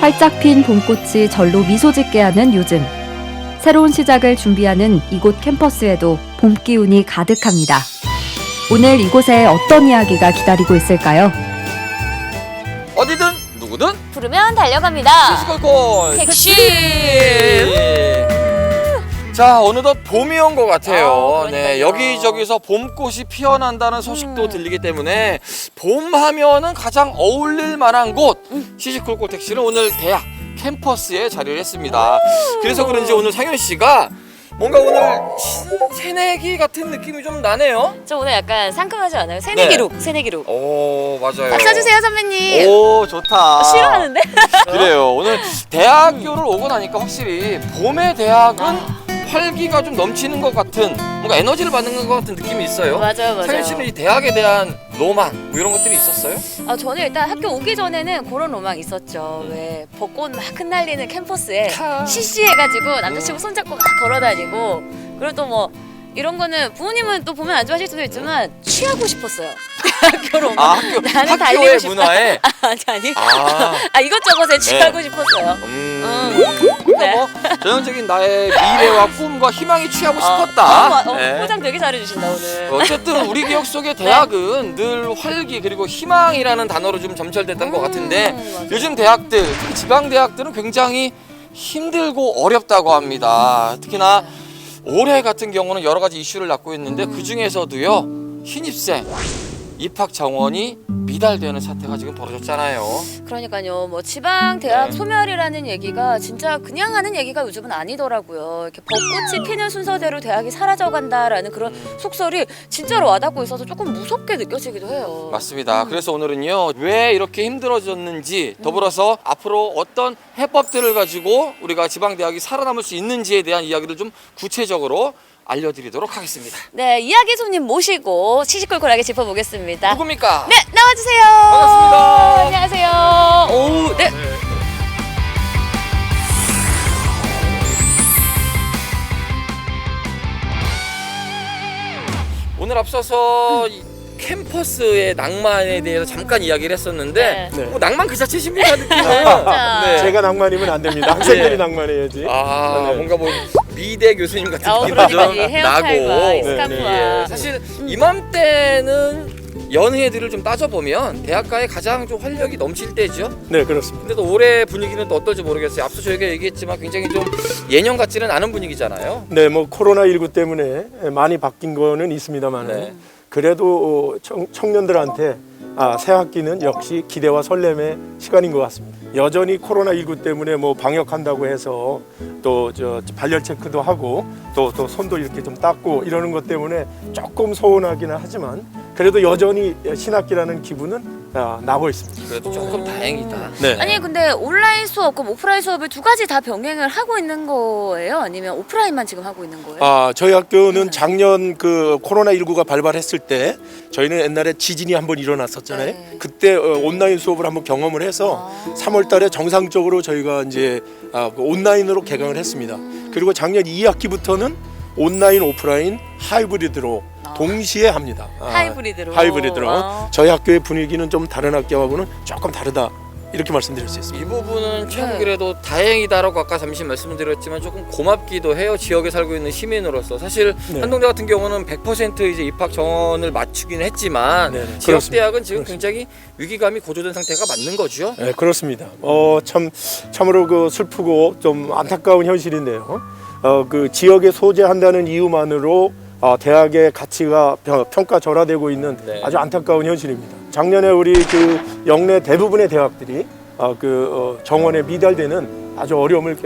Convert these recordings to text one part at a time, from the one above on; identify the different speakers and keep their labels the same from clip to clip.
Speaker 1: 활짝 핀 봄꽃이 절로 미소 짓게 하는 요즘. 새로운 시작을 준비하는 이곳 캠퍼스에도 봄 기운이 가득합니다. 오늘 이곳에 어떤 이야기가 기다리고 있을까요?
Speaker 2: 어디든 누구든
Speaker 3: 부르면 달려갑니다.
Speaker 2: 시시콜콜
Speaker 3: 택시.
Speaker 2: 자, 어느덧 봄이 온 것 같아요.
Speaker 3: 그러니까요.
Speaker 2: 네, 여기저기서 봄꽃이 피어난다는 소식도 들리기 때문에 봄 하면은 가장 어울릴 만한 곳 시시콜콜 택시는 오늘 대학 캠퍼스에 자리를 했습니다. 그래서 그런지 오늘 상현 씨가 뭔가 오늘 새내기 같은 느낌이 좀 나네요.
Speaker 3: 저 오늘 약간 상큼하지 않아요? 새내기룩, 새내기룩.
Speaker 2: 오, 맞아요.
Speaker 3: 박수 주세요, 선배님.
Speaker 2: 오, 좋다.
Speaker 3: 싫어하는데?
Speaker 2: 그래요. 오늘 대학교를 오고 나니까 확실히 봄의 대학은 활기가 좀 넘치는 것 같은, 뭔가 에너지를 받는 것 같은 느낌이 있어요.
Speaker 3: 맞아요.
Speaker 2: 상현 씨는 이 대학에 대한 로망 뭐 이런 것들이 있었어요?
Speaker 3: 저는 일단 학교 오기 전에는 그런 로망 있었죠. 왜 벚꽃 막 흩날리는 캠퍼스에 시시해가지고 남자친구 손잡고 막 걸어다니고, 그리고 또 뭐 이런 거는 부모님은 또 보면 안 좋아하실 수도 있지만 취하고 싶었어요. 학교로 오면. 나는 달리고
Speaker 2: 학교의
Speaker 3: 싶다.
Speaker 2: 문화에
Speaker 3: 아니 이것저것에 취하고 싶었어요. 네.
Speaker 2: 뭐 전형적인 나의 미래와 꿈과 희망이 취하고 싶었다. 네.
Speaker 3: 포장 되게 잘해주신다 오늘.
Speaker 2: 어쨌든 우리 기억 속의 대학은 늘 활기 그리고 희망이라는 단어로 좀 점철됐던 것 같은데
Speaker 3: 맞아요.
Speaker 2: 요즘 대학들, 특히 지방 대학들은 굉장히 힘들고 어렵다고 합니다. 특히나 올해 같은 경우는 여러 가지 이슈를 낳고 있는데 그 중에서도요, 신입생 입학 정원이 미달되는 사태가 지금 벌어졌잖아요.
Speaker 3: 그러니까요. 뭐 지방 대학
Speaker 2: 네.
Speaker 3: 소멸이라는 얘기가 진짜 그냥 하는 얘기가 요즘은 아니더라고요. 이렇게 벚꽃이 피는 순서대로 대학이 사라져간다라는 그런 속설이 진짜로 와닿고 있어서 조금 무섭게 느껴지기도 해요.
Speaker 2: 맞습니다. 그래서 오늘은요, 왜 이렇게 힘들어졌는지, 더불어서 앞으로 어떤 해법들을 가지고 우리가 지방 대학이 살아남을 수 있는지에 대한 이야기를 좀 구체적으로 알려드리도록 하겠습니다.
Speaker 3: 네, 이야기 손님 모시고 시시콜콜하게 짚어보겠습니다.
Speaker 2: 누굽니까?
Speaker 3: 네, 나와주세요.
Speaker 2: 반갑습니다.
Speaker 3: 안녕하세요. 오, 네.
Speaker 2: 오늘 앞서서 이 캠퍼스의 낭만에 대해서 잠깐 이야기를 했었는데
Speaker 3: 네.
Speaker 2: 뭐 낭만 그 자체십니까 느낌은?
Speaker 3: 진짜.
Speaker 4: 제가 낭만이면 안 됩니다. 학생들이 낭만해야지.
Speaker 2: 아,
Speaker 4: 네.
Speaker 2: 뭔가 뭐 미대 교수님 같은 느낌도
Speaker 3: 그러니까
Speaker 2: 좀
Speaker 3: 이 헤어스타일과
Speaker 2: 나고.
Speaker 3: 이 스카프와.
Speaker 2: 예, 사실 이맘때는 연애들을 좀 따져보면 대학가에 가장 좀 활력이 넘칠 때죠.
Speaker 4: 네, 그렇습니다.
Speaker 2: 근데 또 올해 분위기는 또 어떨지 모르겠어요. 앞서 저희가 얘기했지만 굉장히 좀 예년 같지는 않은 분위기잖아요.
Speaker 4: 네, 뭐 코로나19 때문에 많이 바뀐 거는 있습니다만
Speaker 2: 네.
Speaker 4: 그래도 청년들한테 새 학기는 역시 기대와 설렘의 시간인 것 같습니다. 여전히 코로나19 때문에 뭐 방역한다고 해서 또 발열 체크도 하고 또 손도 이렇게 좀 닦고 이러는 것 때문에 조금 서운하기는 하지만 그래도 여전히 신학기라는 기분은 나고 있습니다.
Speaker 2: 그래도 조금 다행이다.
Speaker 4: 네.
Speaker 3: 아니 근데 온라인 수업과 오프라인 수업을 두 가지 다 병행을 하고 있는 거예요? 아니면 오프라인만 지금 하고 있는 거예요?
Speaker 4: 저희 학교는 작년 그 코로나19가 발발했을 때 저희는 옛날에 지진이 한번 일어났었잖아요.
Speaker 3: 네.
Speaker 4: 그때 온라인 수업을 한번 경험을 해서 3월 달에 정상적으로 저희가 이제 그 온라인으로 개강을 했습니다. 그리고 작년 2학기부터는 온라인, 오프라인, 하이브리드로 동시에 합니다.
Speaker 3: 하이브리드로.
Speaker 4: 하이브리드로. 저희 학교의 분위기는 좀 다른 학교하고는 조금 다르다. 이렇게 말씀드릴 수 있습니다.
Speaker 2: 이 부분은 참 그래도 다행이다라고 아까 잠시 말씀드렸지만 조금 고맙기도 해요. 지역에 살고 있는 시민으로서. 사실
Speaker 4: 네.
Speaker 2: 한동대 같은 경우는 100% 이제 입학 정원을 맞추긴 했지만
Speaker 4: 네네.
Speaker 2: 지역
Speaker 4: 그렇습니다.
Speaker 2: 대학은 지금
Speaker 4: 그렇습니다.
Speaker 2: 굉장히 위기감이 고조된 상태가 맞는 거죠.
Speaker 4: 네, 그렇습니다. 참으로 그 슬프고 좀 안타까운 현실인데요. 그 지역에 소재한다는 이유만으로 대학의 가치가 평가절하되고 있는
Speaker 2: 네.
Speaker 4: 아주 안타까운 현실입니다. 작년에 우리 그 영내 대부분의 대학들이 정원에 미달되는 아주 어려움을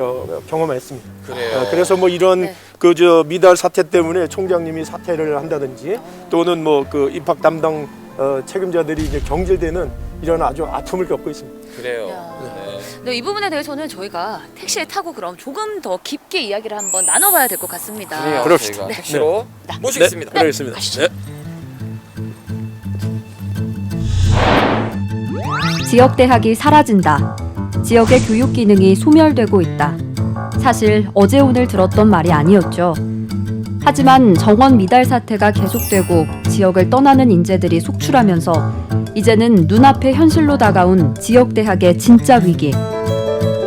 Speaker 4: 경험했습니다.
Speaker 2: 그래요.
Speaker 4: 그래서 뭐 이런
Speaker 3: 네.
Speaker 4: 미달 사태 때문에 총장님이 사퇴를 한다든지 또는 뭐 그 입학 담당 책임자들이 이제 경질되는 이런 아주 아픔을 겪고 있습니다.
Speaker 2: 그래요.
Speaker 3: 야.
Speaker 2: 네.
Speaker 3: 네, 이 부분에 대해서는 저희가 택시를 타고 그럼 조금 더 깊게 이야기를 한번 나눠봐야 될 것 같습니다.
Speaker 2: 그래요.
Speaker 4: 그럽시다.
Speaker 2: 저희가
Speaker 4: 네.
Speaker 2: 택시로
Speaker 3: 네.
Speaker 2: 모시겠습니다.
Speaker 4: 네, 그러겠습니다. 네.
Speaker 1: 지역 대학이 사라진다. 지역의 교육 기능이 소멸되고 있다. 사실 어제 오늘 들었던 말이 아니었죠. 하지만 정원 미달 사태가 계속되고 지역을 떠나는 인재들이 속출하면서 이제는 눈앞에 현실로 다가온 지역대학의 진짜 위기.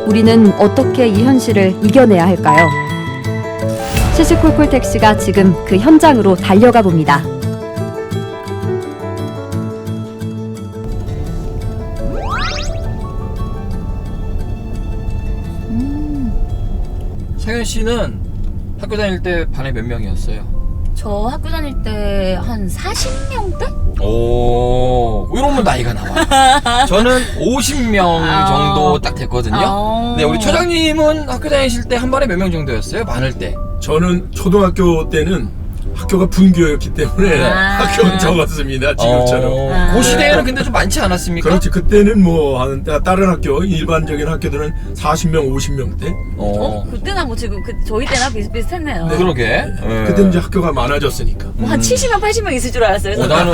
Speaker 1: 우리는 어떻게 이 현실을 이겨내야 할까요? 시시콜콜 택시가 지금 그 현장으로 달려가 봅니다.
Speaker 2: 상현 씨는 학교 다닐 때 반에 몇 명이었어요?
Speaker 3: 저 학교 다닐 때 한 40명대?
Speaker 2: 오, 이러면 나이가 나와. 저는 50명 정도 딱 됐거든요. 네, 우리 처장님은 학교 다니실 때 한 반에 몇 명 정도였어요? 많을 때?
Speaker 4: 저는 초등학교 때는 학교가 분교였기 때문에 학교는 적었습니다. 지금처럼.
Speaker 2: 그 시대에는 근데 좀 많지 않았습니까?
Speaker 4: 그렇지. 그때는 뭐 다른 학교 일반적인 학교들은 40명, 50명대.
Speaker 3: 그때나 뭐 지금 저희 때나 비슷비슷했네요.
Speaker 2: 그러게.
Speaker 4: 그때 이제 학교가 많아졌으니까.
Speaker 3: 뭐 한 70명, 80명 있을 줄 알았어요.
Speaker 2: 나는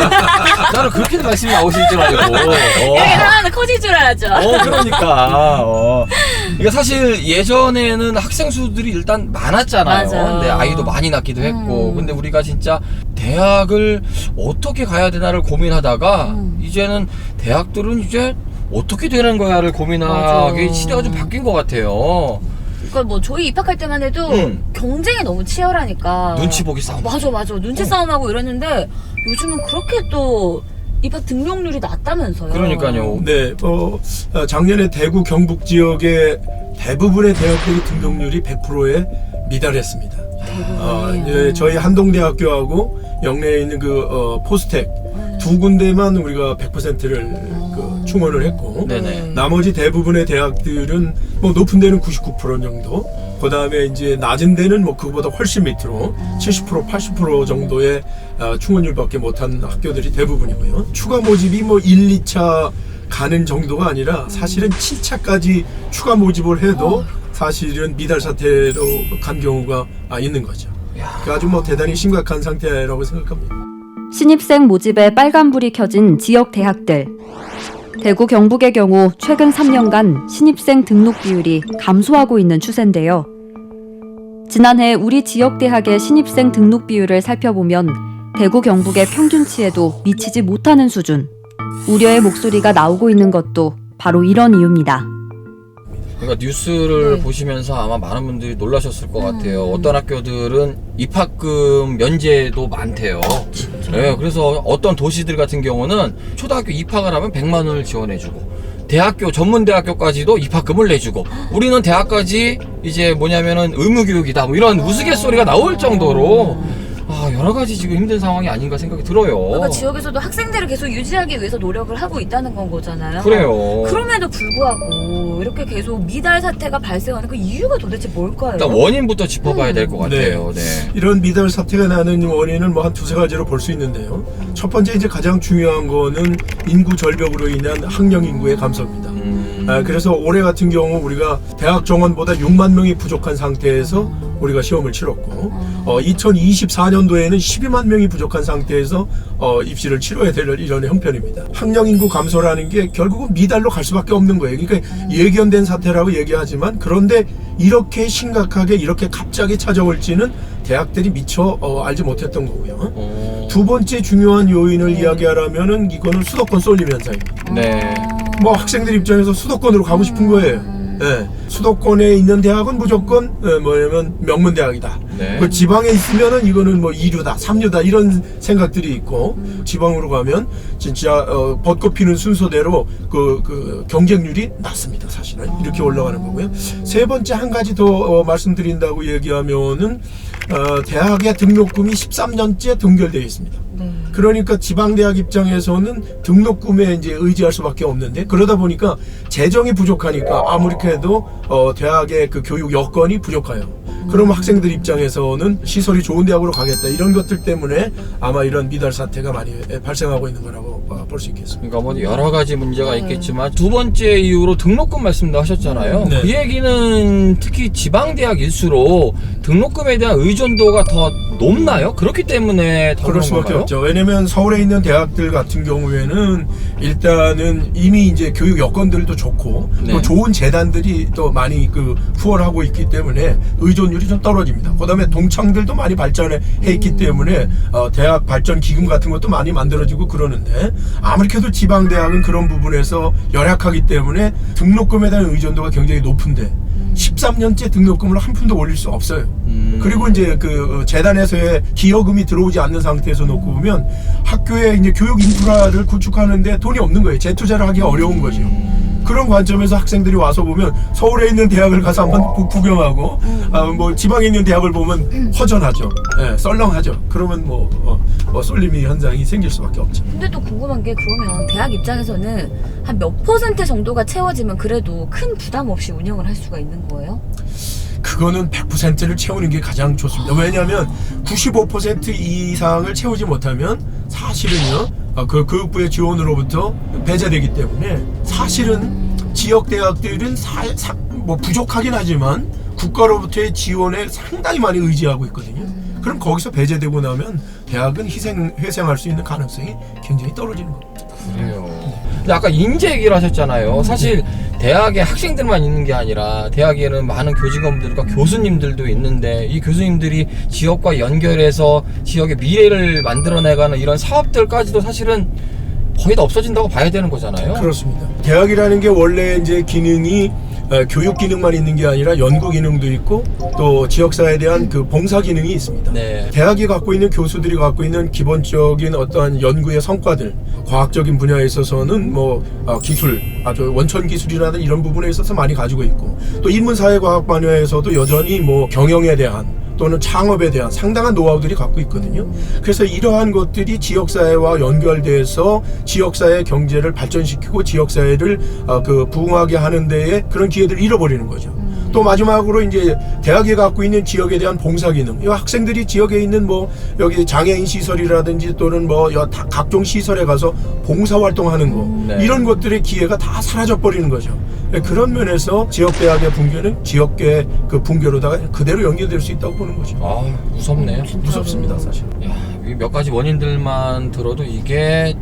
Speaker 2: 그렇게 말씀이 나오실 줄 알고.
Speaker 3: 여기 하나 커질 줄 알았죠.
Speaker 2: 그러니까. 그러니까 사실 예전에는 학생 수들이 일단 많았잖아요.
Speaker 3: 맞아.
Speaker 2: 근데 아이도 많이 낳기도 했고. 근데 우리가 진짜 대학을 어떻게 가야 되나를 고민하다가 이제는 대학들은 이제 어떻게 되는 거야를 고민하게
Speaker 3: 맞아.
Speaker 2: 시대가 좀 바뀐 것 같아요.
Speaker 3: 그러니까 뭐 저희 입학할 때만 해도 경쟁이 너무 치열하니까
Speaker 2: 눈치 보기 싸움.
Speaker 3: 맞아 눈치 싸움하고 이랬는데 요즘은 그렇게 또 입학 등록률이 낮다면서요.
Speaker 2: 그러니까요.
Speaker 4: 네, 작년에 대구 경북 지역의 대부분의 대학들이 등록률이 100%에 미달했습니다. 이제 저희 한동대학교하고 영내에 있는 포스텍 두 군데만 우리가 100%를 충원을 했고,
Speaker 2: 네네.
Speaker 4: 나머지 대부분의 대학들은 뭐 높은 데는 99% 정도, 그 다음에 이제 낮은 데는 뭐 그거보다 훨씬 밑으로 70%, 80% 정도의 충원율밖에 못한 학교들이 대부분이고요. 추가 모집이 뭐 1, 2차 가는 정도가 아니라 사실은 7차까지 추가 모집을 해도 사실은 미달 사태로 간 경우가 있는 거죠. 그러니까 아주 뭐 대단히 심각한 상태라고 생각합니다.
Speaker 1: 신입생 모집에 빨간불이 켜진 지역 대학들. 대구 경북의 경우 최근 3년간 신입생 등록 비율이 감소하고 있는 추세인데요. 지난해 우리 지역 대학의 신입생 등록 비율을 살펴보면 대구 경북의 평균치에도 미치지 못하는 수준. 우려의 목소리가 나오고 있는 것도 바로 이런 이유입니다.
Speaker 2: 그러니까 뉴스를 보시면서 아마 많은 분들이 놀라셨을 것 같아요. 어떤 학교들은 입학금 면제도 많대요. 네, 그래서 어떤 도시들 같은 경우는 초등학교 입학을 하면 100만 원을 지원해주고 대학교 전문대학교까지도 입학금을 내주고 우리는 대학까지 이제 뭐냐면은 의무교육이다 뭐 이런 우스갯소리가 나올 정도로 여러 가지 지금 힘든 상황이 아닌가 생각이 들어요.
Speaker 3: 그러니까 지역에서도 학생들을 계속 유지하기 위해서 노력을 하고 있다는 건 거잖아요.
Speaker 2: 그래요.
Speaker 3: 그럼에도 불구하고 이렇게 계속 미달 사태가 발생하는 그 이유가 도대체 뭘까요?
Speaker 2: 일단 원인부터 짚어봐야 될 것 같아요. 네.
Speaker 4: 이런 미달 사태가 나는 원인은 뭐 한 두세 가지로 볼 수 있는데요. 첫 번째 이제 가장 중요한 거는 인구 절벽으로 인한 학령 인구의 감소입니다. 그래서 올해 같은 경우 우리가 대학 정원보다 6만 명이 부족한 상태에서 우리가 시험을 치렀고 2024년도에는 12만 명이 부족한 상태에서 입시를 치러야 될 이런 형편입니다. 학령 인구 감소라는 게 결국은 미달로 갈 수밖에 없는 거예요. 그러니까 예견된 사태라고 얘기하지만 그런데 이렇게 심각하게 이렇게 갑자기 찾아올지는 대학들이 미처 알지 못했던 거고요. 두 번째 중요한 요인을 이야기하라면은 이거는 수도권 쏠림 현상입니다.
Speaker 2: 네.
Speaker 4: 뭐 학생들 입장에서 수도권으로 가고 싶은 거예요. 네. 수도권에 있는 대학은 무조건 뭐냐면 명문대학이다.
Speaker 2: 네.
Speaker 4: 그 지방에 있으면은 이거는 뭐 2류다, 3류다 이런 생각들이 있고 지방으로 가면 진짜 벚꽃 피는 순서대로 그 경쟁률이 낮습니다. 사실은 이렇게 올라가는 거고요. 세 번째 한 가지 더 말씀드린다고 얘기하면은 대학의 등록금이 13년째 동결되어 있습니다. 그러니까 지방대학 입장에서는 등록금에 이제 의지할 수밖에 없는데 그러다 보니까 재정이 부족하니까 아무리 해도 대학의 그 교육 여건이 부족해요. 그럼 학생들 입장에서는 시설이 좋은 대학으로 가겠다 이런 것들 때문에 아마 이런 미달 사태가 많이 발생하고 있는 거라고 볼 수 있겠습니다.
Speaker 2: 그러니까 뭐 여러 가지 문제가 있겠지만 두 번째 이유로 등록금 말씀도 하셨잖아요.
Speaker 4: 네.
Speaker 2: 그 얘기는 특히 지방대학일수록 등록금에 대한 의존도가 더 높나요? 그렇기 때문에 더
Speaker 4: 그럴
Speaker 2: 그런
Speaker 4: 수밖에
Speaker 2: 건가요?
Speaker 4: 없죠. 왜냐면 서울에 있는 대학들 같은 경우에는 일단은 이미 이제 교육 여건들도 좋고
Speaker 2: 네.
Speaker 4: 또 좋은 재단들이 또 많이 그 후원하고 있기 때문에 의존율이 좀 떨어집니다. 그다음에 동창들도 많이 발전해 있기 때문에 대학 발전 기금 같은 것도 많이 만들어지고 그러는데 아무리도 지방 대학은 그런 부분에서 열악하기 때문에 등록금에 대한 의존도가 굉장히 높은데 13년째 등록금을 한 푼도 올릴 수 없어요. 그리고 이제 그 재단에서의 기여금이 들어오지 않는 상태에서 놓고 보면 학교에 이제 교육 인프라를 구축하는데 돈이 없는 거예요. 재투자를 하기 어려운 거죠. 그런 관점에서 학생들이 와서 보면 서울에 있는 대학을 가서 한번 구경하고 뭐 지방에 있는 대학을 보면 허전하죠. 예, 썰렁하죠. 그러면 뭐 쏠림이 현상이 생길 수밖에 없죠.
Speaker 3: 근데 또 궁금한 게 그러면 대학 입장에서는 한 몇 % 정도가 채워지면 그래도 큰 부담 없이 운영을 할 수가 있는 거예요?
Speaker 4: 그거는 100%를 채우는 게 가장 좋습니다. 왜냐하면 95% 이상을 채우지 못하면 사실은요 그 교육부의 지원으로부터 배제되기 때문에 사실은 지역 대학들은 뭐 부족하긴 하지만 국가로부터의 지원에 상당히 많이 의지하고 있거든요. 그럼 거기서 배제되고 나면 대학은 회생할 수 있는 가능성이 굉장히 떨어지는 겁니다.
Speaker 2: 그래요. 근데 아까 인재 얘기를 하셨잖아요. 사실 대학에 학생들만 있는 게 아니라 대학에는 많은 교직원들과 교수님들도 있는데 이 교수님들이 지역과 연결해서 지역의 미래를 만들어내가는 이런 사업들까지도 사실은 거의 다 없어진다고 봐야 되는 거잖아요.
Speaker 4: 그렇습니다. 대학이라는 게 원래 이제 기능이 교육 기능만 있는 게 아니라 연구 기능도 있고 또 지역사회에 대한 그 봉사 기능이 있습니다.
Speaker 2: 네.
Speaker 4: 대학이 갖고 있는 교수들이 갖고 있는 기본적인 어떠한 연구의 성과들, 과학적인 분야에 있어서는 뭐 기술, 아주 원천 기술이라든 이런 부분에 있어서 많이 가지고 있고 또 인문사회과학 분야에서도 여전히 뭐 경영에 대한 또는 창업에 대한 상당한 노하우들이 갖고 있거든요. 그래서 이러한 것들이 지역사회와 연결돼서 지역사회 경제를 발전시키고 지역사회를 그 부흥하게 하는 데에 그런 기회들을 잃어버리는 거죠. 또 마지막으로 이제 대학이 갖고 있는 지역에 대한 봉사 기능. 이 학생들이 지역에 있는 뭐 여기 장애인 시설이라든지 또는 뭐 각종 시설에 가서 봉사 활동하는 거
Speaker 2: 네.
Speaker 4: 이런 것들의 기회가 다 사라져 버리는 거죠. 그런 면에서 지역 대학의 붕괴는 지역계 그 붕괴로다가 그대로 연결될 수 있다고 보는 거죠.
Speaker 2: 아, 무섭네요.
Speaker 4: 무섭습니다, 사실.
Speaker 2: 야, 이 몇 가지 원인들만 들어도 이게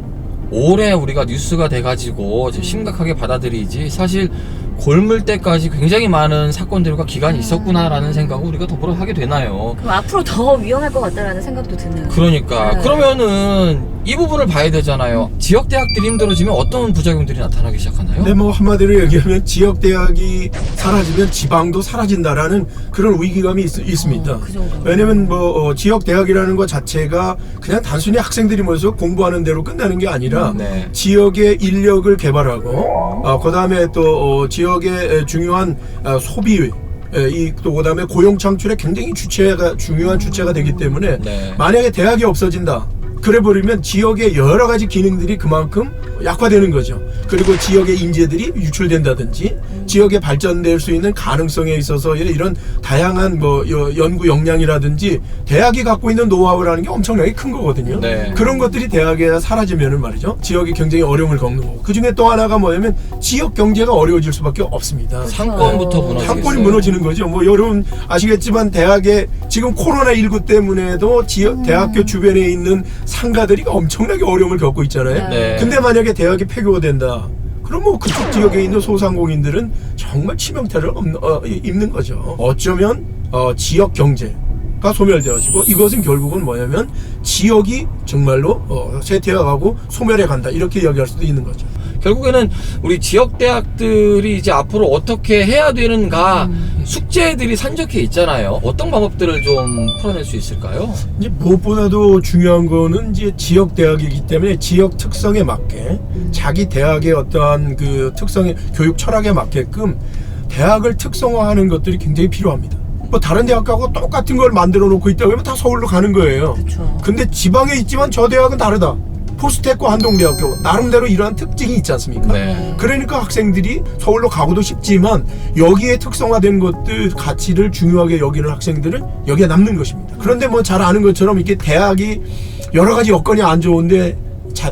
Speaker 2: 오래 우리가 뉴스가 돼가지고 이제 심각하게 받아들이지 사실 골물 때까지 굉장히 많은 사건들과 기간이 있었구나라는 생각을 우리가 더불어 하게 되나요?
Speaker 3: 그럼 앞으로 더 위험할 것 같다라는 생각도 드네요.
Speaker 2: 그러니까
Speaker 3: 네.
Speaker 2: 그러면은 이 부분을 봐야 되잖아요. 지역 대학들이 힘들어지면 어떤 부작용들이 나타나기 시작하나요?
Speaker 4: 근데 뭐 한마디로 얘기하면 지역 대학이 사라지면 지방도 사라진다라는 그런 위기감이 있습니다.
Speaker 3: 그 정도.
Speaker 4: 왜냐면 뭐 지역 대학이라는 것 자체가 그냥 단순히 학생들이 모여서 공부하는 대로 끝나는 게 아니라
Speaker 2: 네.
Speaker 4: 지역의 인력을 개발하고 그다음에 또 지역의 중요한 소비 또 그다음에 고용 창출에 굉장히 중요한 주체가 되기 때문에
Speaker 2: 네.
Speaker 4: 만약에 대학이 없어진다. 그래 버리면 지역의 여러 가지 기능들이 그만큼 약화되는 거죠. 그리고 지역의 인재들이 유출된다든지 지역에 발전될 수 있는 가능성에 있어서 이런 다양한 뭐 연구 역량이라든지 대학이 갖고 있는 노하우라는 게 엄청나게 큰 거거든요.
Speaker 2: 네.
Speaker 4: 그런 것들이 대학에 사라지면은 말이죠. 지역이 굉장히 어려움을 겪는 거고 그 중에 또 하나가 뭐냐면 지역 경제가 어려워질 수밖에 없습니다.
Speaker 2: 상권부터 무너지겠어요.
Speaker 4: 상권이 무너지는 거죠. 뭐 여러분 아시겠지만 대학에 지금 코로나19 때문에도 대학교 주변에 있는 상가들이 엄청나게 어려움을 겪고 있잖아요.
Speaker 2: 네.
Speaker 4: 근데 만약에 대학이 폐교가 된다. 그럼 뭐 그쪽 지역에 있는 소상공인들은 정말 치명타를 입는 거죠. 어쩌면 지역 경제가 소멸되어지고 이것은 결국은 뭐냐면 지역이 정말로 쇠퇴해가고 소멸해 간다. 이렇게 이야기할 수도 있는 거죠.
Speaker 2: 결국에는 우리 지역 대학들이 이제 앞으로 어떻게 해야 되는가 숙제들이 산적해 있잖아요. 어떤 방법들을 좀 풀어낼 수 있을까요?
Speaker 4: 이제 무엇보다도 중요한 거는 이제 지역 대학이기 때문에 지역 특성에 맞게 자기 대학의 어떠한 그 특성의 교육 철학에 맞게끔 대학을 특성화하는 것들이 굉장히 필요합니다. 뭐 다른 대학하고 똑같은 걸 만들어 놓고 있다 그러면 다 서울로 가는 거예요.
Speaker 3: 그쵸.
Speaker 4: 근데 지방에 있지만 저 대학은 다르다. 포스텍고 한동대학교 나름대로 이러한 특징이 있지 않습니까?
Speaker 2: 네.
Speaker 4: 그러니까 학생들이 서울로 가고도 싶지만 여기에 특성화된 것들 가치를 중요하게 여기는 학생들은 여기에 남는 것입니다. 그런데 뭐 잘 아는 것처럼 이렇게 대학이 여러 가지 여건이 안 좋은데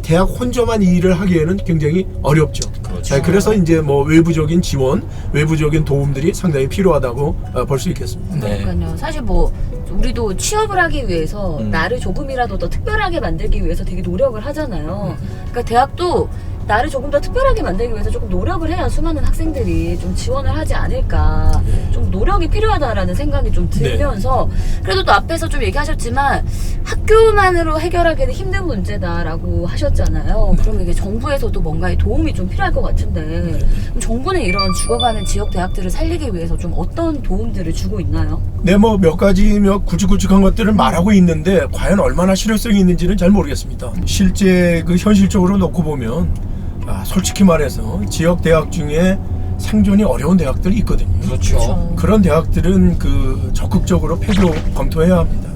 Speaker 4: 대학 혼자만 이 일을 하기에는 굉장히 어렵죠.
Speaker 2: 그렇죠.
Speaker 4: 그래서 이제 뭐 외부적인 지원, 외부적인 도움들이 상당히 필요하다고 볼 수 있겠습니다.
Speaker 2: 네.
Speaker 3: 그러니까요. 사실 뭐 우리도 취업을 하기 위해서 나를 조금이라도 더 특별하게 만들기 위해서 되게 노력을 하잖아요. 그러니까 대학도 나를 조금 더 특별하게 만들기 위해서 조금 노력을 해야 수많은 학생들이 좀 지원을 하지 않을까. 좀 노력이 필요하다라는 생각이 좀 들면서 그래도 또 앞에서 좀 얘기하셨지만 학교만으로 해결하기는 힘든 문제다라고 하셨잖아요. 그러면 이게 정부에서도 뭔가의 도움이 좀 필요할 것 같은데 그럼 정부는 이런 죽어가는 지역 대학들을 살리기 위해서 좀 어떤 도움들을 주고 있나요?
Speaker 4: 네, 뭐 몇 가지 굵직굵직한 것들을 말하고 있는데 과연 얼마나 실효성이 있는지는 잘 모르겠습니다. 실제 그 현실적으로 놓고 보면 솔직히 말해서 지역 대학 중에 생존이 어려운 대학들이 있거든요.
Speaker 2: 그렇죠.
Speaker 4: 그런 대학들은 그 적극적으로 폐교 검토해야 합니다.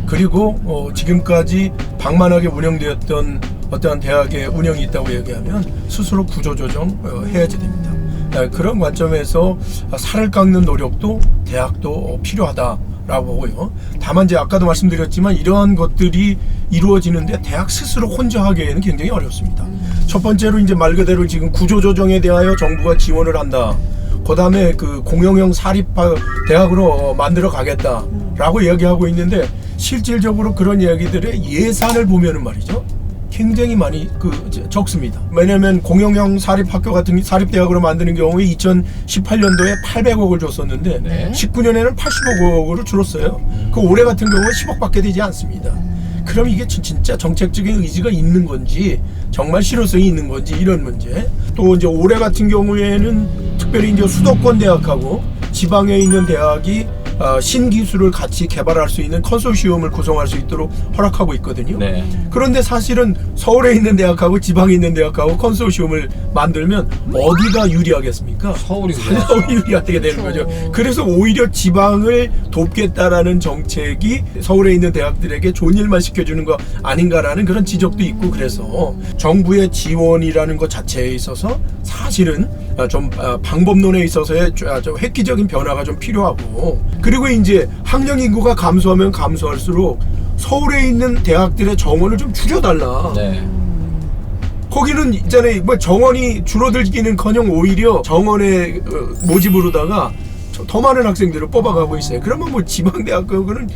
Speaker 4: 그리고 지금까지 방만하게 운영되었던 어떠한 대학의 운영이 있다고 얘기하면 스스로 구조조정 해야지 됩니다. 그런 관점에서 살을 깎는 노력도 대학도 필요하다라고 보고요. 다만 이제 아까도 말씀드렸지만 이러한 것들이 이루어지는데 대학 스스로 혼자 하기에는 굉장히 어렵습니다. 첫 번째로 이제 말 그대로 지금 구조조정에 대하여 정부가 지원을 한다. 그다음에 그 공영형 사립 대학으로 만들어 가겠다라고 이야기하고 있는데 실질적으로 그런 이야기들의 예산을 보면은 말이죠. 굉장히 많이 적습니다. 왜냐하면 공영형 사립학교 같은 사립대학으로 만드는 경우에 2018년도에 800억을 줬었는데 19년에는 80억으로 줄었어요. 그 올해 같은 경우는 10억밖에 되지 않습니다. 그럼 이게 진짜 정책적인 의지가 있는 건지 정말 실효성이 있는 건지 이런 문제. 또 이제 올해 같은 경우에는 특별히 이제 수도권 대학하고 지방에 있는 대학이 신기술을 같이 개발할 수 있는 컨소시엄을 구성할 수 있도록 허락하고 있거든요.
Speaker 2: 네.
Speaker 4: 그런데 사실은 서울에 있는 대학하고 지방에 있는 대학하고 컨소시엄을 만들면 어디가 유리하겠습니까?
Speaker 2: 서울이
Speaker 4: 서울이 유리하게 되는 거죠. 그래서 오히려 지방을 돕겠다라는 정책이 서울에 있는 대학들에게 좋은 일만 시켜주는 거 아닌가라는 그런 지적도 있고 그래서 정부의 지원이라는 것 자체에 있어서 사실은 좀 방법론에 있어서의 좀 획기적인 변화가 좀 필요하고 그리고 이제 학령 인구가 감소하면 감소할수록 서울에 있는 대학들의 정원을 좀 줄여달라.
Speaker 2: 네.
Speaker 4: 거기는 있잖아요. 뭐 정원이 줄어들기는커녕 오히려 정원의 모집으로다가 더 많은 학생들을 뽑아가고 있어요. 그러면 뭐 지방대학교는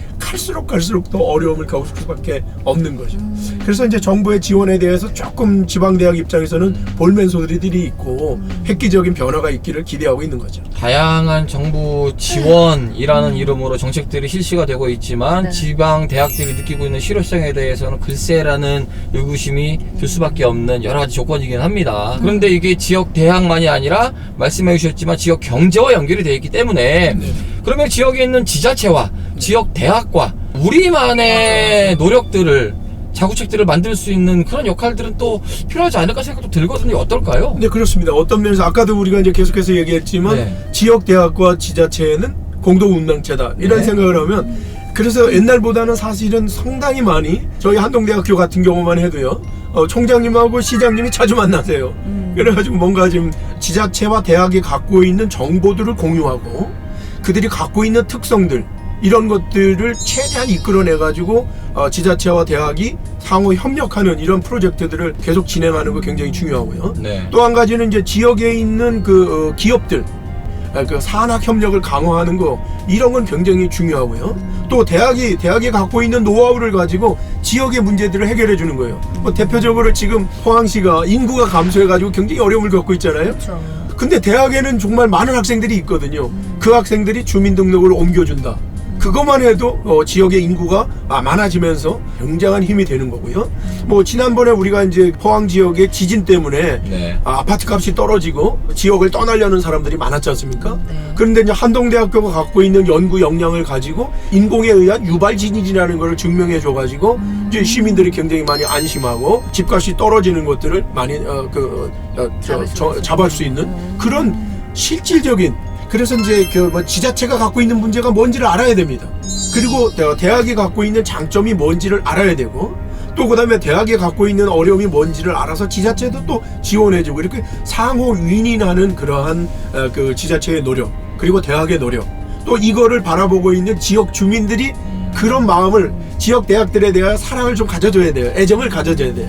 Speaker 4: 갈수록 더 어려움을 겪을 수밖에 없는 거죠. 그래서 이제 정부의 지원에 대해서 조금 지방대학 입장에서는 볼멘 소리들이 있고 획기적인 변화가 있기를 기대하고 있는 거죠.
Speaker 2: 다양한 정부 지원이라는 이름으로 정책들이 실시가 되고 있지만 지방 대학들이 느끼고 있는 실효성에 대해서는 글쎄라는 의구심이 들 수밖에 없는 여러 가지 조건이긴 합니다. 그런데 이게 지역 대학만이 아니라 말씀해 주셨지만 지역 경제와 연결이 되어 있기 때문에 그러면 지역에 있는 지자체와 지역 대학과 우리만의 노력들을 자구책들을 만들 수 있는 그런 역할들은 또 필요하지 않을까 생각도 들거든요. 어떨까요?
Speaker 4: 네, 그렇습니다. 어떤 면에서 아까도 우리가 이제 계속해서 얘기했지만 지역 대학과 지자체는 공동 운영체다 이런 생각을 하면 그래서 옛날보다는 사실은 상당히 많이 저희 한동대학교 같은 경우만 해도요. 총장님하고 시장님이 자주 만나세요. 그래가지고 뭔가 지금 지자체와 대학이 갖고 있는 정보들을 공유하고 그들이 갖고 있는 특성들 이런 것들을 최대한 이끌어내가지고 지자체와 대학이 상호 협력하는 이런 프로젝트들을 계속 진행하는 거 굉장히 중요하고요. 또 한 가지는 이제 지역에 있는 그 기업들 그 산학 협력을 강화하는 거 이런 건 굉장히 중요하고요. 또 대학이 갖고 있는 노하우를 가지고 지역의 문제들을 해결해 주는 거예요. 뭐 대표적으로 지금 포항시가 인구가 감소해가지고 굉장히 어려움을 겪고 있잖아요. 근데 대학에는 정말 많은 학생들이 있거든요. 그 학생들이 주민등록을 옮겨준다. 그것만 해도 지역의 인구가 많아지면서 굉장한 힘이 되는 거고요. 뭐 지난번에 우리가 이제 포항 지역의 지진 때문에 아파트 값이 떨어지고 지역을 떠나려는 사람들이 많았지 않습니까? 그런데 이제 한동대학교가 갖고 있는 연구 역량을 가지고 인공에 의한 유발 지진이라는 걸 증명해 줘가지고 이제 시민들이 굉장히 많이 안심하고 집값이 떨어지는 것들을 많이 잡을 수 있는 그런 실질적인 그래서 이제 지자체가 갖고 있는 문제가 뭔지를 알아야 됩니다. 그리고 대학이 갖고 있는 장점이 뭔지를 알아야 되고 또 그다음에 대학이 갖고 있는 어려움이 뭔지를 알아서 지자체도 또 지원해주고 이렇게 상호 윈윈하는 그러한 그 지자체의 노력 그리고 대학의 노력 또 이거를 바라보고 있는 지역 주민들이 그런 마음을 지역 대학들에 대한 사랑을 좀 가져줘야 돼요. 애정을 가져줘야 돼요.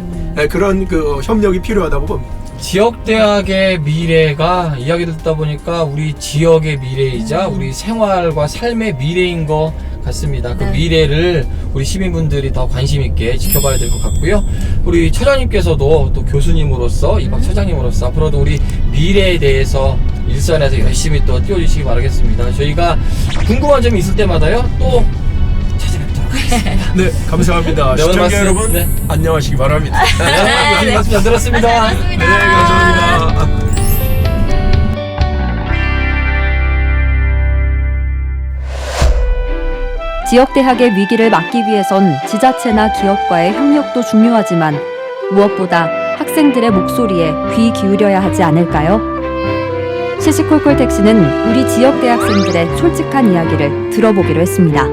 Speaker 4: 그런 그 협력이 필요하다고 봅니다.
Speaker 2: 지역 대학의 미래가 이야기 듣다 보니까 우리 지역의 미래이자 우리 생활과 삶의 미래인 것 같습니다. 그
Speaker 3: 네.
Speaker 2: 미래를 우리 시민분들이 더 관심 있게 지켜봐야 될 것 같고요. 우리 처장님께서도 또 교수님으로서 이박 처장님으로서 앞으로도 우리 미래에 대해서 일선에서 열심히 또 띄워주시기 바라겠습니다. 저희가 궁금한 점이 있을 때마다요 또 찾아뵙도록 하겠습니다.
Speaker 4: 네, 감사합니다.
Speaker 2: 네, 오늘
Speaker 4: 시청자
Speaker 2: 말씀,
Speaker 4: 여러분
Speaker 2: 네.
Speaker 4: 안녕하시기 바랍니다.
Speaker 2: 네, 말씀 잘 들었습니다.
Speaker 4: 네, 감사합니다.
Speaker 1: 지역대학의 위기를 막기 위해선 지자체나 기업과의 협력도 중요하지만 무엇보다 학생들의 목소리에 귀 기울여야 하지 않을까요? 시시콜콜 택시는 우리 지역 대학생들의 솔직한 이야기를 들어보기로 했습니다.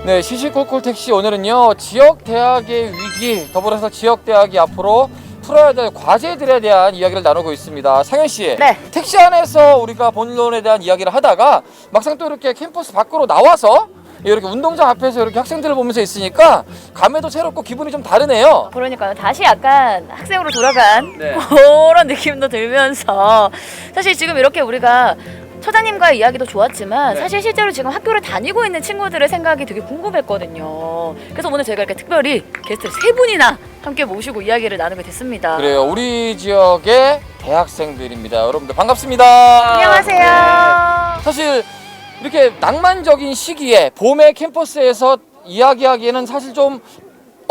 Speaker 2: 네, 시시콜콜 택시 오늘은요 지역 대학의 위기 더불어서 지역 대학이 앞으로 풀어야 될 과제들에 대한 이야기를 나누고 있습니다. 상현 씨,
Speaker 3: 네.
Speaker 2: 택시 안에서 우리가 본론에 대한 이야기를 하다가 막상 또 이렇게 캠퍼스 밖으로 나와서 이렇게 운동장 앞에서 이렇게 학생들을 보면서 있으니까 감회도 새롭고 기분이 좀 다르네요.
Speaker 3: 그러니까요. 다시 약간 학생으로 돌아간
Speaker 2: 네.
Speaker 3: 그런 느낌도 들면서 사실 지금 이렇게 우리가 처장님과의 이야기도 좋았지만
Speaker 2: 네.
Speaker 3: 사실 실제로 지금 학교를 다니고 있는 친구들의 생각이 되게 궁금했거든요. 그래서 오늘 저희가 이렇게 특별히 게스트 세 분이나 함께 모시고 이야기를 나누게 됐습니다.
Speaker 2: 그래요, 우리 지역의 대학생들입니다. 여러분들 반갑습니다.
Speaker 3: 안녕하세요.
Speaker 2: 사실 이렇게 낭만적인 시기에 봄의 캠퍼스에서 이야기하기에는 사실 좀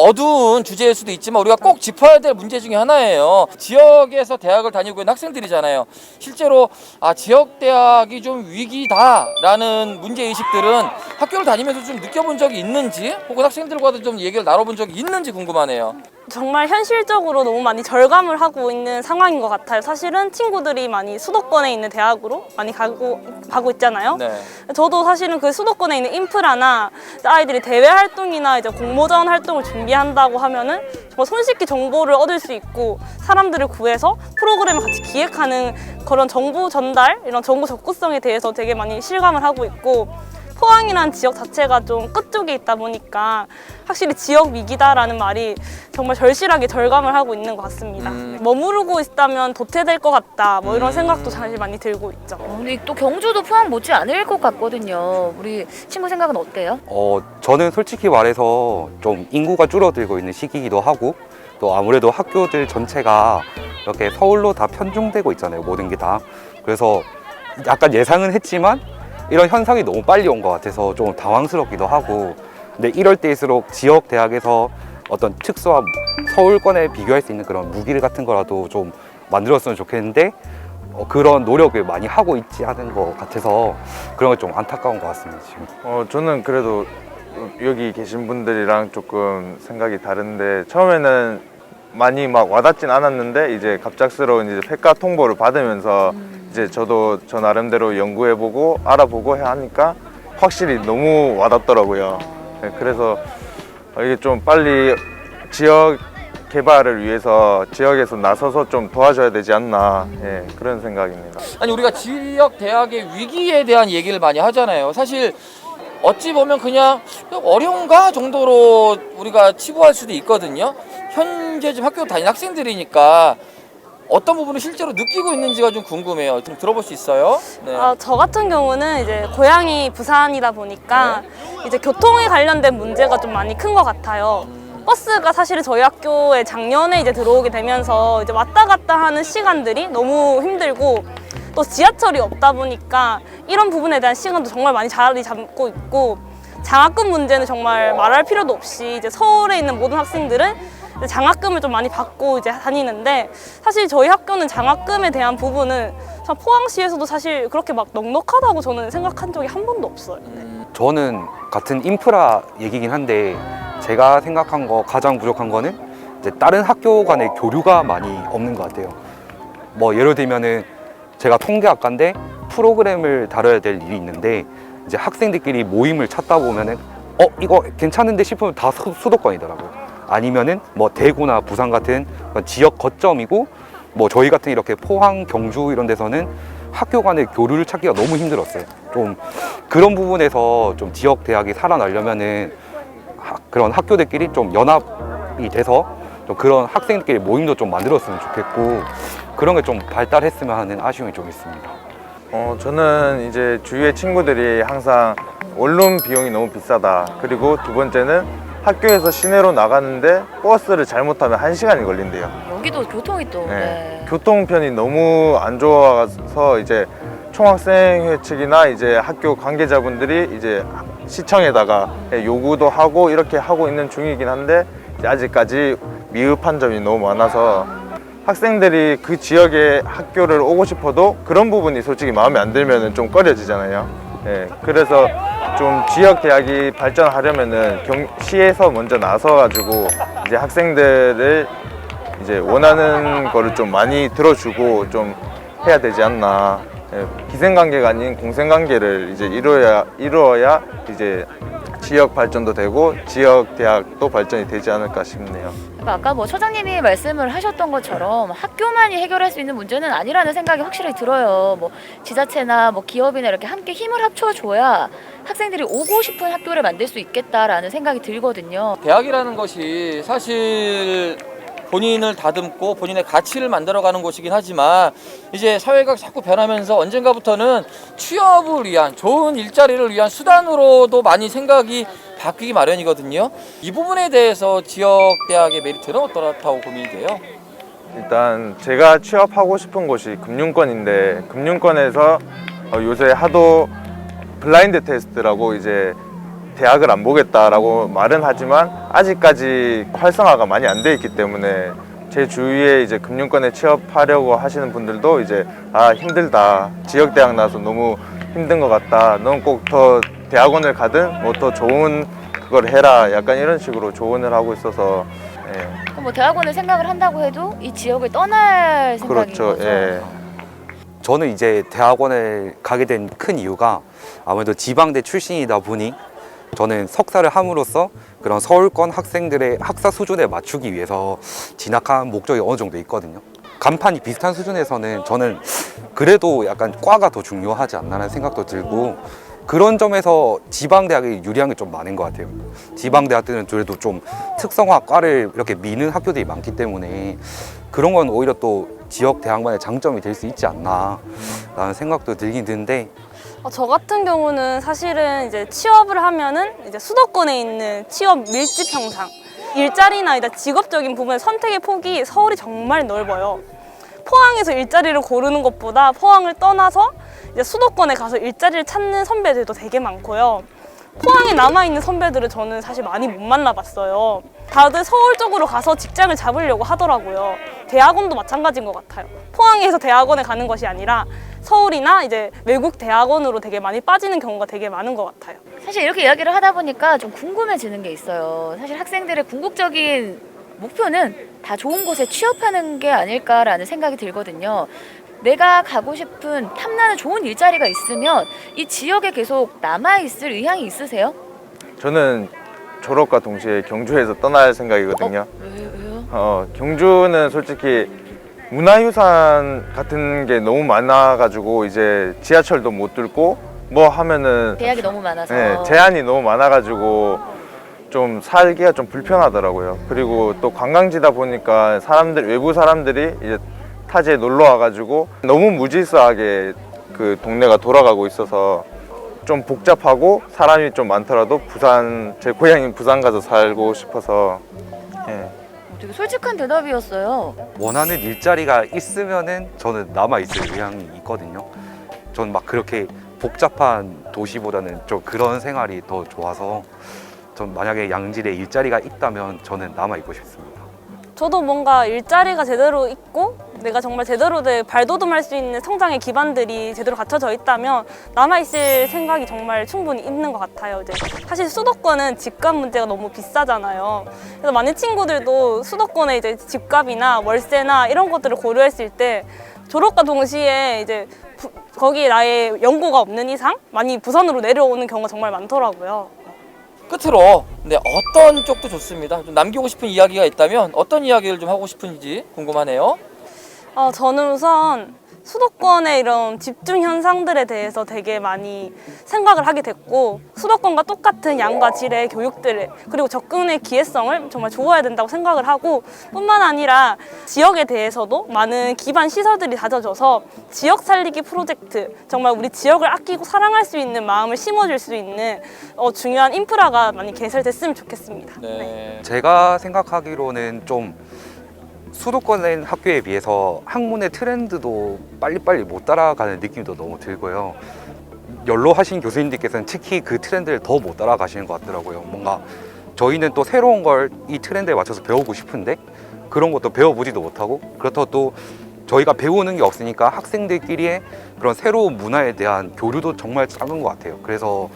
Speaker 2: 어두운 주제일 수도 있지만 우리가 꼭 짚어야 될 문제 중에 하나예요. 지역에서 대학을 다니고 있는 학생들이잖아요. 실제로 지역 대학이 좀 위기다라는 문제의식들은 학교를 다니면서 좀 느껴본 적이 있는지 혹은 학생들과도 좀 얘기를 나눠본 적이 있는지 궁금하네요.
Speaker 5: 정말 현실적으로 너무 많이 절감을 하고 있는 상황인 것 같아요. 사실은 친구들이 많이 수도권에 있는 대학으로 많이 가고 있잖아요.
Speaker 2: 네.
Speaker 5: 저도 사실은 그 수도권에 있는 인프라나 아이들이 대외 활동이나 이제 공모전 활동을 준비한다고 하면은 정말 손쉽게 정보를 얻을 수 있고 사람들을 구해서 프로그램을 같이 기획하는 그런 정보 전달, 이런 정보 접근성에 대해서 되게 많이 실감을 하고 있고 포항이라는 지역 자체가 좀 끝쪽에 있다 보니까 확실히 지역 위기다라는 말이 정말 절실하게 절감을 하고 있는 것 같습니다. 머무르고 있다면 도태될 것 같다 뭐 이런 생각도 사실 많이 들고 있죠.
Speaker 3: 근데 또 경주도 포항 못지 않을 것 같거든요. 우리 친구 생각은 어때요?
Speaker 6: 저는 솔직히 말해서 좀 인구가 줄어들고 있는 시기이기도 하고 또 아무래도 학교들 전체가 이렇게 서울로 다 편중되고 있잖아요. 모든 게 다. 그래서 약간 예상은 했지만 이런 현상이 너무 빨리 온 것 같아서 좀 당황스럽기도 하고 근데 이럴 때일수록 지역 대학에서 어떤 특수한 서울권에 비교할 수 있는 그런 무기 같은 거라도 좀 만들었으면 좋겠는데 그런 노력을 많이 하고 있지 않은 것 같아서 그런 게 좀 안타까운 것 같습니다 지금.
Speaker 7: 저는 그래도 여기 계신 분들이랑 조금 생각이 다른데 처음에는 많이 막 와닿진 않았는데 이제 갑작스러운 이제 폐가 통보를 받으면서 이제 저도 저 나름대로 연구해보고 알아보고 하니까 확실히 너무 와닿더라고요. 네, 그래서 이게 좀 빨리 지역 개발을 위해서 지역에서 나서서 좀 도와줘야 되지 않나 그런 생각입니다.
Speaker 2: 아니 우리가 지역 대학의 위기에 대한 얘기를 많이 하잖아요. 사실 어찌 보면 그냥 어려운가 정도로 우리가 치부할 수도 있거든요. 현재 지금 학교 다니는 학생들이니까 어떤 부분을 실제로 느끼고 있는지가 좀 궁금해요. 좀 들어볼 수 있어요? 네.
Speaker 5: 저 같은 경우는 이제 고향이 부산이다 보니까 이제 교통에 관련된 문제가 좀 많이 큰 것 같아요. 버스가 사실은 저희 학교에 작년에 이제 들어오게 되면서 이제 왔다 갔다 하는 시간들이 너무 힘들고 또 지하철이 없다 보니까 이런 부분에 대한 시간도 정말 많이 자리 잡고 있고 장학금 문제는 정말 말할 필요도 없이 이제 서울에 있는 모든 학생들은 장학금을 좀 많이 받고 이제 다니는데 사실 저희 학교는 장학금에 대한 부분은 참 포항시에서도 사실 그렇게 막 넉넉하다고 저는 생각한 적이 한 번도 없어요.
Speaker 6: 저는 같은 인프라 얘기긴 한데 제가 생각한 거 가장 부족한 거는 이제 다른 학교 간의 교류가 많이 없는 것 같아요. 뭐 예를 들면은 제가 통계학과인데 프로그램을 다뤄야 될 일이 있는데 이제 학생들끼리 모임을 찾다 보면은 이거 괜찮은데 싶으면 다 수도권이더라고요. 아니면은 뭐 대구나 부산 같은 지역 거점이고 뭐 저희 같은 이렇게 포항, 경주 이런 데서는 학교 간의 교류를 찾기가 너무 힘들었어요. 좀 그런 부분에서 좀 지역 대학이 살아나려면은 그런 학교들끼리 좀 연합이 돼서 좀 그런 학생들끼리 모임도 좀 만들었으면 좋겠고 그런 게 좀 발달했으면 하는 아쉬움이 좀 있습니다.
Speaker 7: 저는 이제 주위의 친구들이 항상 원룸 비용이 너무 비싸다. 그리고 두 번째는 학교에서 시내로 나가는데 버스를 잘못하면 1시간이 걸린대요.
Speaker 3: 여기도 교통이 또 네.
Speaker 7: 교통편이 너무 안 좋아서 이제 총학생회 측이나 이제 학교 관계자분들이 이제 시청에다가 요구도 하고 이렇게 하고 있는 중이긴 한데 이제 아직까지 미흡한 점이 너무 많아서 학생들이 그 지역에 학교를 오고 싶어도 그런 부분이 솔직히 마음에 안 들면 좀 꺼려지잖아요. 예, 그래서 좀 지역 대학이 발전하려면은 시에서 먼저 나서가지고 이제 학생들을 이제 원하는 거를 좀 많이 들어주고 좀 해야 되지 않나. 예, 기생관계가 아닌 공생관계를 이제 이루어야 이제 지역 발전도 되고 지역 대학도 발전이 되지 않을까 싶네요.
Speaker 3: 아까 뭐 처장님이 말씀을 하셨던 것처럼 학교만이 해결할 수 있는 문제는 아니라는 생각이 확실히 들어요. 뭐 지자체나 뭐 기업이나 이렇게 함께 힘을 합쳐줘야 학생들이 오고 싶은 학교를 만들 수 있겠다라는 생각이 들거든요.
Speaker 2: 대학이라는 것이 사실 본인을 다듬고 본인의 가치를 만들어가는 곳이긴 하지만 이제 사회가 자꾸 변하면서 언젠가부터는 취업을 위한 좋은 일자리를 위한 수단으로도 많이 생각이 바뀌기 마련이거든요. 이 부분에 대해서 지역 대학의 메리트는 어떻다고 고민이 돼요?
Speaker 7: 일단 제가 취업하고 싶은 곳이 금융권인데 금융권에서 요새 하도 블라인드 테스트라고 이제 대학을 안 보겠다라고 말은 하지만 아직까지 활성화가 많이 안 돼 있기 때문에 제 주위에 이제 금융권에 취업하려고 하시는 분들도 이제 힘들다, 지역 대학 나와서 너무 힘든 것 같다, 넌 꼭 더 대학원을 가든 뭐 더 좋은 그걸 해라, 약간 이런 식으로 조언을 하고 있어서. 예.
Speaker 3: 그럼 뭐 대학원을 생각을 한다고 해도 이 지역을 떠날 생각인
Speaker 7: 그렇죠.
Speaker 3: 거죠.
Speaker 7: 예.
Speaker 6: 저는 이제 대학원을 가게 된 큰 이유가 아무래도 지방대 출신이다 보니 저는 석사를 함으로써 그런 서울권 학생들의 학사 수준에 맞추기 위해서 진학한 목적이 어느 정도 있거든요. 간판이 비슷한 수준에서는 저는 그래도 약간 과가 더 중요하지 않나라는 생각도 들고 그런 점에서 지방대학이 유리한 게 좀 많은 것 같아요. 지방대학들은 그래도 좀 특성화 과를 이렇게 미는 학교들이 많기 때문에 그런 건 오히려 또 지역 대학만의 장점이 될 수 있지 않나라는 생각도 들긴 드는데
Speaker 5: 저 같은 경우는 사실은 이제 취업을 하면은 이제 수도권에 있는 취업 밀집 형상, 일자리나 이제 직업적인 부분의 선택의 폭이 서울이 정말 넓어요. 포항에서 일자리를 고르는 것보다 포항을 떠나서 이제 수도권에 가서 일자리를 찾는 선배들도 되게 많고요. 포항에 남아있는 선배들을 저는 사실 많이 못 만나봤어요. 다들 서울 쪽으로 가서 직장을 잡으려고 하더라고요. 대학원도 마찬가지인 것 같아요. 포항에서 대학원에 가는 것이 아니라 서울이나 이제 외국 대학원으로 되게 많이 빠지는 경우가 되게 많은 것 같아요.
Speaker 3: 사실 이렇게 이야기를 하다 보니까 좀 궁금해지는 게 있어요. 사실 학생들의 궁극적인 목표는 다 좋은 곳에 취업하는 게 아닐까라는 생각이 들거든요. 내가 가고 싶은 탐나는 좋은 일자리가 있으면 이 지역에 계속 남아있을 의향이 있으세요?
Speaker 7: 저는 졸업과 동시에 경주에서 떠날 생각이거든요.
Speaker 3: 왜요?
Speaker 7: 경주는 솔직히 문화유산 같은 게 너무 많아가지고 이제 지하철도 못 뚫고 뭐 하면은
Speaker 3: 대학이 너무 많아서.
Speaker 7: 네, 제한이 너무 많아가지고 좀 살기가 좀 불편하더라고요. 그리고 또 관광지다 보니까 외부 사람들이 이제 타지에 놀러 와가지고 너무 무질서하게 그 동네가 돌아가고 있어서 좀 복잡하고 사람이 좀 많더라도 제 고향인 부산 가서 살고 싶어서. 예.
Speaker 3: 되게 솔직한 대답이었어요.
Speaker 6: 원하는 일자리가 있으면은 저는 남아있을 의향이 있거든요. 저는 막 그렇게 복잡한 도시보다는 좀 그런 생활이 더 좋아서 전 만약에 양질의 일자리가 있다면 저는 남아있고 싶습니다.
Speaker 5: 저도 뭔가 일자리가 제대로 있고 내가 정말 제대로 발돋움할 수 있는 성장의 기반들이 제대로 갖춰져 있다면 남아있을 생각이 정말 충분히 있는 것 같아요. 이제 사실 수도권은 집값 문제가 너무 비싸잖아요. 그래서 많은 친구들도 수도권에 이제 집값이나 월세나 이런 것들을 고려했을 때 졸업과 동시에 이제 거기에 나의 연고가 없는 이상 많이 부산으로 내려오는 경우가 정말 많더라고요.
Speaker 2: 끝으로 어떤 쪽도 좋습니다. 좀 남기고 싶은 이야기가 있다면 어떤 이야기를 좀 하고 싶은지 궁금하네요.
Speaker 5: 저는 우선 수도권의 이런 집중 현상들에 대해서 되게 많이 생각을 하게 됐고, 수도권과 똑같은 양과 질의 교육들 그리고 접근의 기회성을 정말 좋아야 된다고 생각을 하고, 뿐만 아니라 지역에 대해서도 많은 기반 시설들이 다져져서 지역 살리기 프로젝트, 정말 우리 지역을 아끼고 사랑할 수 있는 마음을 심어줄 수 있는 중요한 인프라가 많이 개설됐으면 좋겠습니다.
Speaker 2: 네.
Speaker 6: 제가 생각하기로는 좀 수도권의 학교에 비해서 학문의 트렌드도 빨리빨리 못 따라가는 느낌도 너무 들고요. 연로하신 교수님들께서는 특히 그 트렌드를 더 못 따라가시는 것 같더라고요. 뭔가 저희는 또 새로운 걸 이 트렌드에 맞춰서 배우고 싶은데 그런 것도 배워보지도 못하고, 그렇다고 또 저희가 배우는 게 없으니까 학생들끼리의 그런 새로운 문화에 대한 교류도 정말 작은 것 같아요. 그래서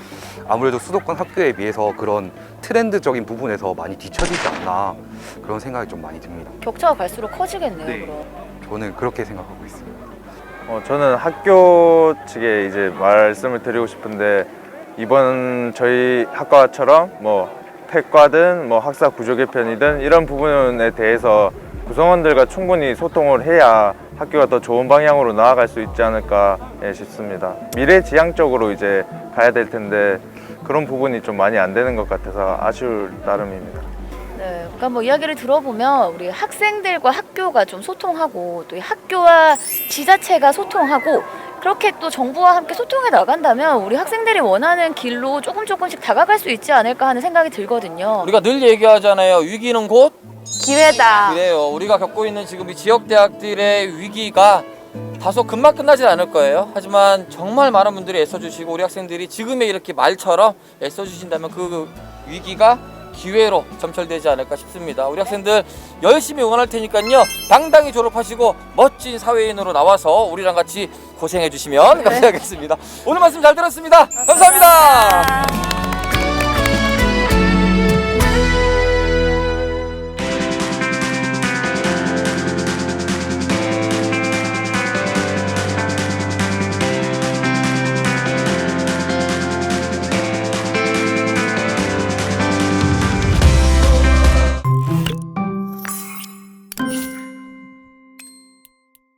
Speaker 6: 아무래도 수도권 학교에 비해서 그런 트렌드적인 부분에서 많이 뒤처지지 않나, 그런 생각이 좀 많이 듭니다.
Speaker 3: 격차가 갈수록 커지겠네요.
Speaker 6: 네.
Speaker 3: 그럼.
Speaker 6: 저는 그렇게 생각하고 있습니다.
Speaker 7: 저는 학교 측에 이제 말씀을 드리고 싶은데, 이번 저희 학과처럼 뭐 폐과든 뭐 학사 구조 개편이든 이런 부분에 대해서 구성원들과 충분히 소통을 해야 학교가 더 좋은 방향으로 나아갈 수 있지 않을까 싶습니다. 미래지향적으로 이제 가야 될 텐데 그런 부분이 좀 많이 안 되는 것 같아서 아쉬울 따름입니다.
Speaker 3: 네, 그러니까 뭐 이야기를 들어보면 우리 학생들과 학교가 좀 소통하고 또 이 학교와 지자체가 소통하고 그렇게 또 정부와 함께 소통해 나간다면 우리 학생들이 원하는 길로 조금씩 다가갈 수 있지 않을까 하는 생각이 들거든요.
Speaker 2: 우리가 늘 얘기하잖아요. 위기는 곧
Speaker 5: 기회다.
Speaker 2: 그래요. 우리가 겪고 있는 지금 이 지역 대학들의 위기가 다소 금방 끝나질 않을 거예요. 하지만 정말 많은 분들이 애써주시고 우리 학생들이 지금의 이렇게 말처럼 애써주신다면 그 위기가 기회로 점철되지 않을까 싶습니다. 우리 학생들 열심히 응원할 테니까요. 당당히 졸업하시고 멋진 사회인으로 나와서 우리랑 같이 고생해 주시면 감사하겠습니다. 오늘 말씀 잘 들었습니다. 감사합니다.